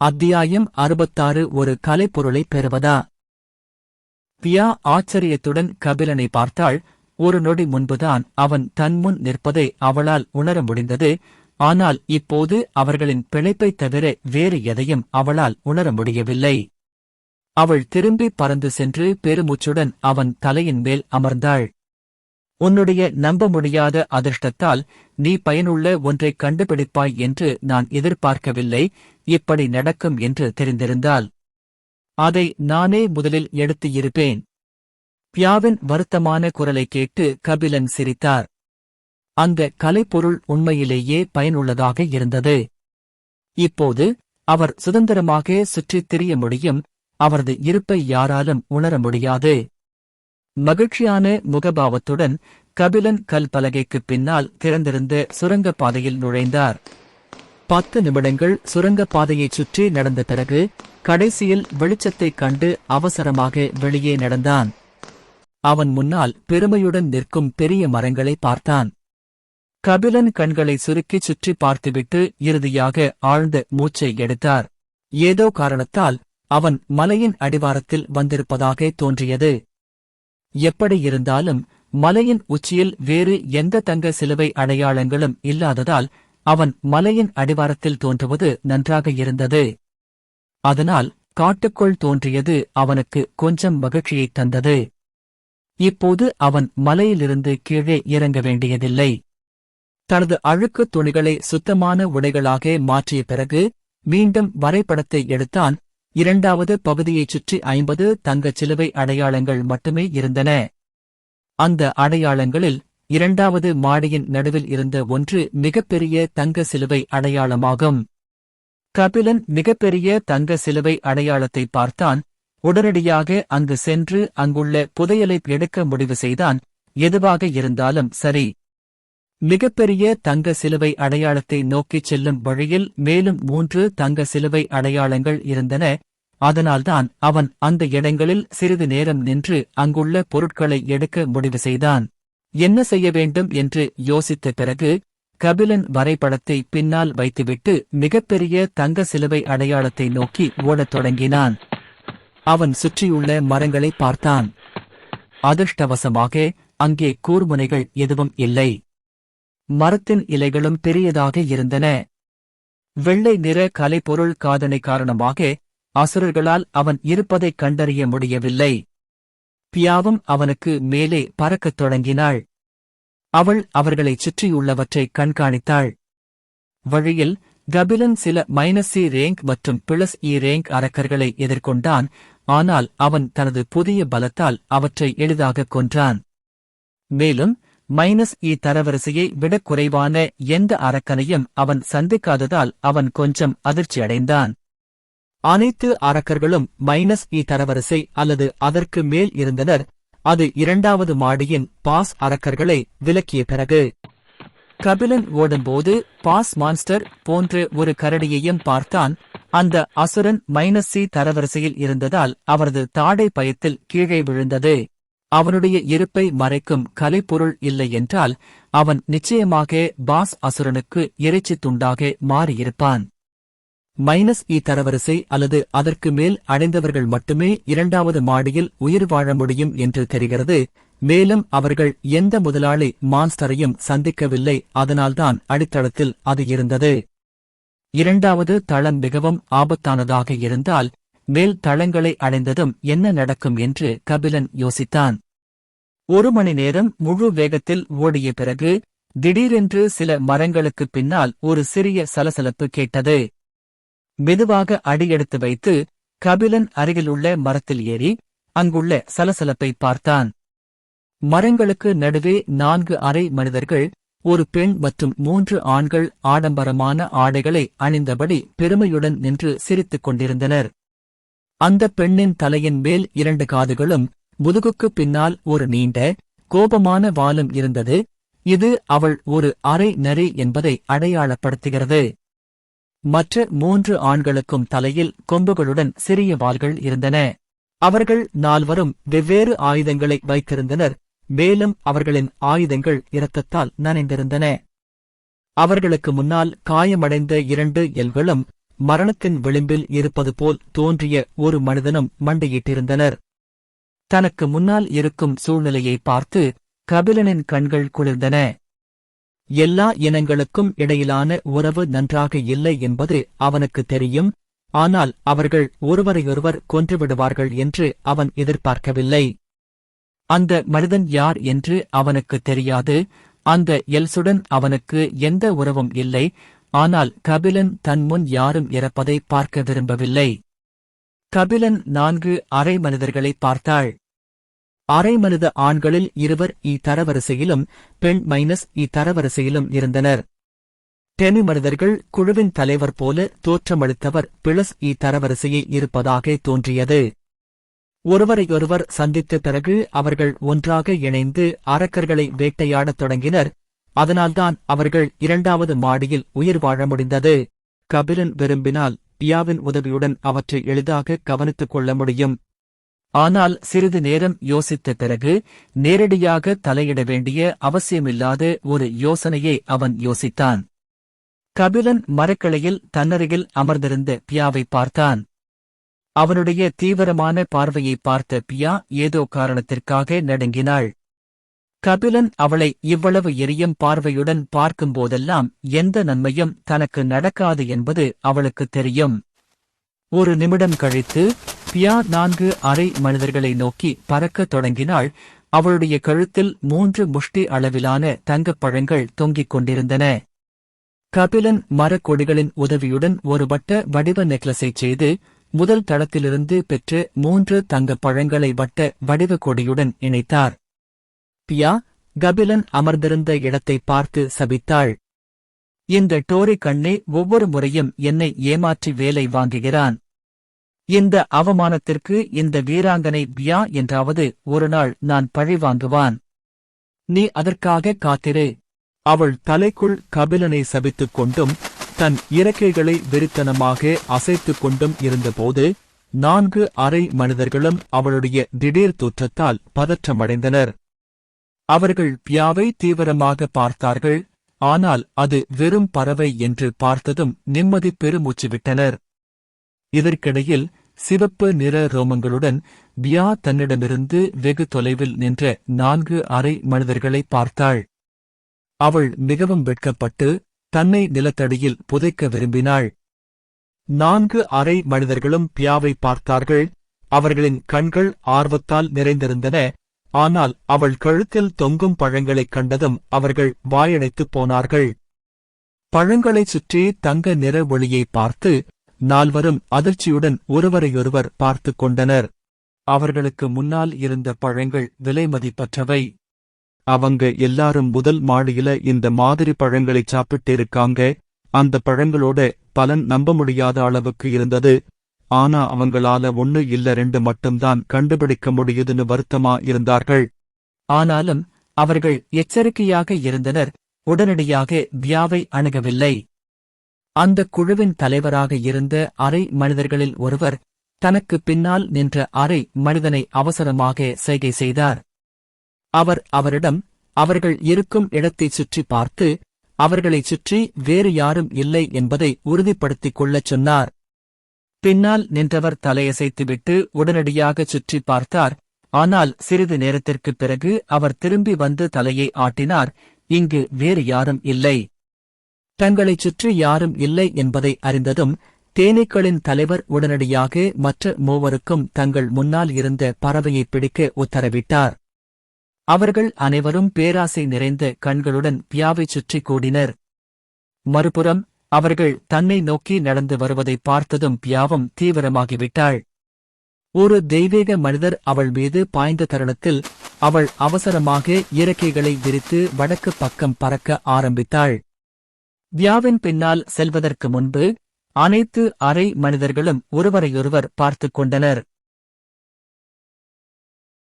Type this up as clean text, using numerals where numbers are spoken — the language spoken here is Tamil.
அத்தியாயம் 66 ஒரு கலைப்பொருளைப் பெறுவதா? பியா ஆச்சரியத்துடன் கபிலனை பார்த்தாள். ஒரு நொடி முன்புதான் அவன் தன்முன் நிற்பதை அவளால் உணர முடிந்தது. ஆனால் இப்போது அவர்களின் பிழைப்பைத் தவிர வேறு எதையும் அவளால் உணர முடியவில்லை. அவள் திரும்பி பறந்து சென்று பெருமூச்சுடன் அவன் தலையின் மேல் அமர்ந்தாள். உன்னுடைய நம்ப முடியாத அதிர்ஷ்டத்தால் நீ பயனுள்ள ஒன்றைக் கண்டுபிடிப்பாய் என்று நான் எதிர்பார்க்கவில்லை. இப்படி நடக்கும் என்று தெரிந்திருந்தால் அதை நானே முதலில் எடுத்து இருப்பேன். பியாவின் வருத்தமான குரலை கேட்டு கபிலன் சிரித்தார். அந்த கலைப்பொருள் உண்மையிலேயே பயனுள்ளதாக இருந்தது. இப்போது அவர் சுதந்திரமாக சுற்றித் திரிய முடியும். அவரது இருப்பை யாராலும் உணர முடியாது. மகிழ்ச்சியான முகபாவத்துடன் கபிலன் கல் பலகைக்குப் பின்னால் திறந்திருந்த சுரங்கப் பாதையில் நுழைந்தார். 10 நிமிடங்கள் சுரங்கப் பாதையைச் சுற்றி நடந்த பிறகு கடைசியில் வெளிச்சத்தைக் கண்டு அவசரமாக வெளியே நடந்தான். அவன் முன்னால் பெருமையுடன் நிற்கும் பெரிய மரங்களை பார்த்தான். கபிலன் கண்களை சுருக்கிச் சுற்றி பார்த்துவிட்டு இறுதியாக ஆழ்ந்த மூச்சை எடுத்தார். ஏதோ காரணத்தால் அவன் மலையின் அடிவாரத்தில் வந்திருப்பதாக தோன்றியது. எப்படி இருந்தாலும் மலையின் உச்சியில் வேறு எந்த தங்க சிலுவை அடையாளங்களும் இல்லாததால் அவன் மலையின் அடிவாரத்தில் தோன்றுவது நன்றாக இருந்தது. அதனால் காட்டுக்குள் தோன்றியது அவனுக்கு கொஞ்சம் மகிழ்ச்சியைத் தந்தது. இப்போது அவன் மலையிலிருந்து கீழே இறங்க வேண்டியதில்லை. தனது அழுக்கு துணிகளை சுத்தமான உடைகளாக மாற்றிய பிறகு மீண்டும் வரைபடத்தை எடுத்தான். 2வது பகுதியைச் சுற்றி 50 தங்கச் சிலுவை அடையாளங்கள் மட்டுமே இருந்தன. அந்த அடையாளங்களில் 2வது மாடியின் நடுவில் இருந்த ஒன்று மிகப்பெரிய தங்க சிலுவை அடையாளமாகும். கபிலன் மிகப்பெரிய தங்க சிலுவை அடையாளத்தை பார்த்தான். உடனடியாக அங்கு சென்று அங்குள்ள புதையலை எடுக்க முடிவு செய்தான். எதுவாக இருந்தாலும் சரி. மிகப்பெரிய தங்க சிலுவை அடையாளத்தை நோக்கிச் செல்லும் வழியில் மேலும் 3 தங்க சிலுவை அடையாளங்கள் இருந்தன. அதனால்தான் அவன் அந்த இடங்களில் சிறிது நேரம் நின்று அங்குள்ள பொருட்களை எடுக்க முடிவு செய்தான். என்ன செய்ய வேண்டும் என்று யோசித்த பிறகு கபிலன் வரைபடத்தை பின்னால் வைத்துவிட்டு மிகப்பெரிய தங்க சிலுவை அடையாளத்தை நோக்கி ஓடத் தொடங்கினான். அவன் சுற்றியுள்ள மரங்களை பார்த்தான். அதிர்ஷ்டவசமாக அங்கே கூர்முனைகள் எதுவும் இல்லை. மரத்தின் இலைகளும் பெரியதாக இருந்தன. வெள்ளை நிற கலைப்பொருள் காதனை காரணமாக அசுரர்களால் அவன் இருப்பதைக் கண்டறிய முடியவில்லை. பியாவும் அவனுக்கு மேலே பறக்கத் தொடங்கினாள். அவள் அவர்களைச் சுற்றியுள்ளவற்றை கண்காணித்தாள். வழியில் கபிலன் சில -C ரேங்க் மற்றும் +E ரேங்க் அரக்கர்களை எதிர்கொண்டான். ஆனால் அவன் தனது புதிய பலத்தால் அவற்றை எளிதாகக் கொன்றான். மேலும் -E தரவரிசையை விடக் குறைவான எந்த அரக்கனையும் அவன் சந்திக்காததால் அவன் கொஞ்சம் அதிர்ச்சியடைந்தான். அனைத்து அரக்கர்களும் -E தரவரிசை அல்லது அதற்கு மேல் இருந்தனர். அது 2வது மாடியின் பாஸ் அரக்கர்களை விலக்கிய பிறகு. கபிலன் ஓடும்போது பாஸ் மான்ஸ்டர் போன்ற ஒரு கரடியையும் பார்த்தான். அந்த அசுரன் -C தரவரிசையில் இருந்ததால் அவரது தாடை பயத்தில் கீழே விழுந்தது. அவனுடைய இருப்பை மறைக்கும் கலைப்பொருள் இல்லை என்றால் அவன் நிச்சயமாக பாஸ் அசுரனுக்கு இறைச்சித் துண்டாக மாறியிருப்பான். -E தரவரிசை அல்லது அதற்கு மேல் அடைந்தவர்கள் மட்டுமே 2வது மாடியில் உயிர் வாழ முடியும் என்று தெரிகிறது. மேலும் அவர்கள் எந்த முதலாளி மான்ஸ்டரையும் சந்திக்கவில்லை. அதனால்தான் அடித்தளத்தில் அது இருந்தது. 2வது தளம் மிகவும் ஆபத்தானதாக இருந்தால் மேல் தளங்களை அடைந்ததும் என்ன நடக்கும் என்று கபிலன் யோசித்தான். 1 மணி நேரம் முழு வேகத்தில் ஓடிய பிறகு திடீரென்று சில மரங்களுக்குப் பின்னால் ஒரு சிறிய சலசலப்பு கேட்டது. மெதுவாக அடியெடுத்து வைத்து கபிலன் அருகிலுள்ள மரத்தில் ஏறி அங்குள்ள சலசலப்பை பார்த்தான். மரங்களுக்கு நடுவே 4 அரை மனிதர்கள், ஒரு பெண் மற்றும் 3 ஆண்கள் ஆடம்பரமான ஆடைகளை அணிந்தபடி பெருமையுடன் நின்று சிரித்துக் கொண்டிருந்தனர். அந்த பெண்ணின் தலையின் மேல் 2 காதுகளும் முதுகுக்குப் பின்னால் ஒரு நீண்ட கோபமான வாலும் இருந்தது. இது அவள் ஒரு அரை நரி என்பதை அடையாளப்படுத்துகிறது. மற்ற 3 ஆண்களுக்கும் தலையில் கொம்புகளுடன் சிறிய வாள்கள் இருந்தன. அவர்கள் 4வரும் வெவ்வேறு ஆயுதங்களை வைத்திருந்தனர். மேலும் அவர்களின் ஆயுதங்கள் இரத்தத்தால் நனைந்திருந்தன. அவர்களுக்கு முன்னால் காயமடைந்த 2 எல்களும் மரணத்தின் விளிம்பில் இருப்பது போல் தோன்றிய ஒரு மனிதனும் மண்டியிட்டிருந்தனர். தனக்கு முன்னால் இருக்கும் சூழ்நிலையை பார்த்து கபிலனின் கண்கள் குளிர்ந்தன. எல்லா இனங்களுக்கும் இடையிலான உறவு நன்றாக இல்லை என்பது அவனுக்கு தெரியும். ஆனால் அவர்கள் ஒருவரையொருவர் கொன்றுவிடுவார்கள் என்று அவன் எதிர்பார்க்கவில்லை. அந்த மனிதன் யார் என்று அவனுக்கு தெரியாது. அந்த எல்சுடன் அவனுக்கு எந்த உறவும் இல்லை. ஆனால் கபிலன் தன் முன் யாரும் இறப்பதை பார்க்க விரும்பவில்லை. கபிலன் 4 அரை மனிதர்களை பார்த்தாள். அரை மனித ஆண்களில் 2 தரவரிசையிலும் பெண் தரவரிசையிலும் இருந்தனர். டெனி மனிதர்கள் குழுவின் தலைவர் போல தோற்றமளித்தவர் தரவரிசையை இருப்பதாக தோன்றியது. ஒருவரையொருவர் சந்தித்த பிறகு அவர்கள் ஒன்றாக இணைந்து அரக்கர்களை வேட்டையாடத் தொடங்கினர். அதனால்தான் அவர்கள் 2வது மாடியில் உயிர் வாழ முடிந்தது. கபிலன் விரும்பினால் பியாவின் உதவியுடன் அவற்றை எளிதாக கவனித்துக் கொள்ள முடியும். ஆனால் சிறிது நேரம் யோசித்த பிறகு நேரடியாக தலையிட வேண்டிய அவசியமில்லாத ஒரு யோசனையை அவன் யோசித்தான். கபிலன் மரக்கிளையில் தன்னருகில் அமர்ந்திருந்த பியாவை பார்த்தான். அவனுடைய தீவிரமான பார்வையை பார்த்த பியா ஏதோ காரணத்திற்காக நடுங்கினாள். கபிலன் அவளை இவ்வளவு எரியும் பார்வையுடன் பார்க்கும்போதெல்லாம் எந்த நன்மையும் தனக்கு நடக்காது என்பது அவளுக்குத் தெரியும். ஒரு நிமிடம் கழித்து பியா 4 அரை மனிதர்களை நோக்கி பறக்கத் தொடங்கினாள். அவளுடைய கழுத்தில் 3 முஷ்டி அளவிலான தங்கப் பழங்கள் தொங்கிக் கொண்டிருந்தன. கபிலன் மரக்கொடிகளின் உதவியுடன் ஒரு வட்ட வடிவ நெக்லஸைச் செய்து முதல் தளத்திலிருந்து பெற்று 3 தங்கப் பழங்களை வட்ட வடிவ கொடியுடன் இணைத்தார். பியா கபிலன் அமர்ந்திருந்த இடத்தை பார்த்து சபித்தாள். இந்த டோரி கண்ணே ஒவ்வொரு முறையும் என்னை ஏமாற்றி வேலை வாங்குகிறான். இந்த அவமானத்திற்கு இந்த வீராங்கனை பியா என்றாவது ஒரு நாள் நான் பழி வாங்குவான். நீ அதற்காக காத்திரு. அவள் தலைக்குள் கபிலனை சபித்துக் கொண்டும் தன் இறக்கைகளை வெறித்தனமாக அசைத்துக் கொண்டும் இருந்தபோது 4 அரை மனிதர்களும் அவளுடைய திடீர் தோற்றத்தால் பதற்றமடைந்தனர். அவர்கள் பியாவை தீவிரமாக பார்த்தார்கள். ஆனால் அது வெறும் பறவை என்று பார்த்ததும் நிம்மதி பெருமூச்சு விட்டனர். இதற்கிடையில் சிவப்பு நிற ரோமங்களுடன் பியா தன்னிடமிருந்து வெகு தொலைவில் நின்ற 4 அரை மனிதர்களை பார்த்தாள். அவள் மிகவும் வெட்கப்பட்டு தன்னை நிலத்தடியில் புதைக்க விரும்பினாள். 4 அரை மனிதர்களும் பியாவை பார்த்தார்கள். அவர்களின் கண்கள் ஆர்வத்தால் நிறைந்திருந்தன. ஆனால் அவள் கழுத்தில் தொங்கும் பழங்களைக் கண்டதும் அவர்கள் வாயடைத்துப் போனார்கள். பழங்களைச் சுற்றி தங்க நிற ஒளியை பார்த்து 4வரும் அதிர்ச்சியுடன் ஒருவரையொருவர் பார்த்துக் கொண்டனர். அவர்களுக்கு முன்னால் இருந்த பழங்கள் விலைமதிப்பற்றவை. அவங்க எல்லாரும் முதல் மாடியில இந்த மாதிரி பழங்களைச் சாப்பிட்டிருக்காங்க. அந்த பழங்களோட பலன் நம்ப முடியாத அளவுக்கு இருந்தது. ஆனா அவங்களால 1 இல்ல 2 மட்டும்தான் கண்டுபிடிக்க முடியுதுன்னு வருத்தமா இருந்தார்கள். ஆனாலும் அவர்கள் எச்சரிக்கையாக இருந்தனர். உடனடியாக பியாவை அணுகவில்லை. அந்த குழுவின் தலைவராக இருந்த அரை மனிதர்களில் ஒருவர் தனக்கு பின்னால் நின்ற அரை மனிதனை அவசரமாக செய்கை செய்தார். அவரிடம் அவர்கள் இருக்கும் இடத்தைச் சுற்றி பார்த்து அவர்களைச் சுற்றி வேறு யாரும் இல்லை என்பதை உறுதிப்படுத்திக் கொள்ளச் சொன்னார். பின்னால் நின்றவர் தலையசைத்துவிட்டு உடனடியாகச் சுற்றி பார்த்தார். ஆனால் சிறிது நேரத்திற்குப் பிறகு அவர் திரும்பி வந்து தலையை ஆட்டினார். இங்கு வேறு யாரும் இல்லை. தங்களைச் சுற்றி யாரும் இல்லை என்பதை அறிந்ததும் தேனீக்களின் தலைவர் உடனடியாக மற்ற 3 தங்கள் முன்னால் இருந்த பறவையை பிடிக்க உத்தரவிட்டார். அவர்கள் அனைவரும் பேராசை நிறைந்த கண்களுடன் பியாவைச் சுற்றி கூடினர். மறுபுறம் அவர்கள் தன்னை நோக்கி நடந்து வருவதைப் பார்த்ததும் பியாவும் தீவிரமாகிவிட்டாள். ஒரு தெய்வீக மனிதர் அவள் மீது பாய்ந்த தருணத்தில் அவள் அவசரமாக இறக்கைகளை விரித்து வடக்கு பக்கம் பறக்க ஆரம்பித்தாள். பியாவின் பின்னால் செல்வதற்கு முன்பு அனைத்து அரை மனிதர்களும் ஒருவரையொருவர் பார்த்துக் கொண்டனர்.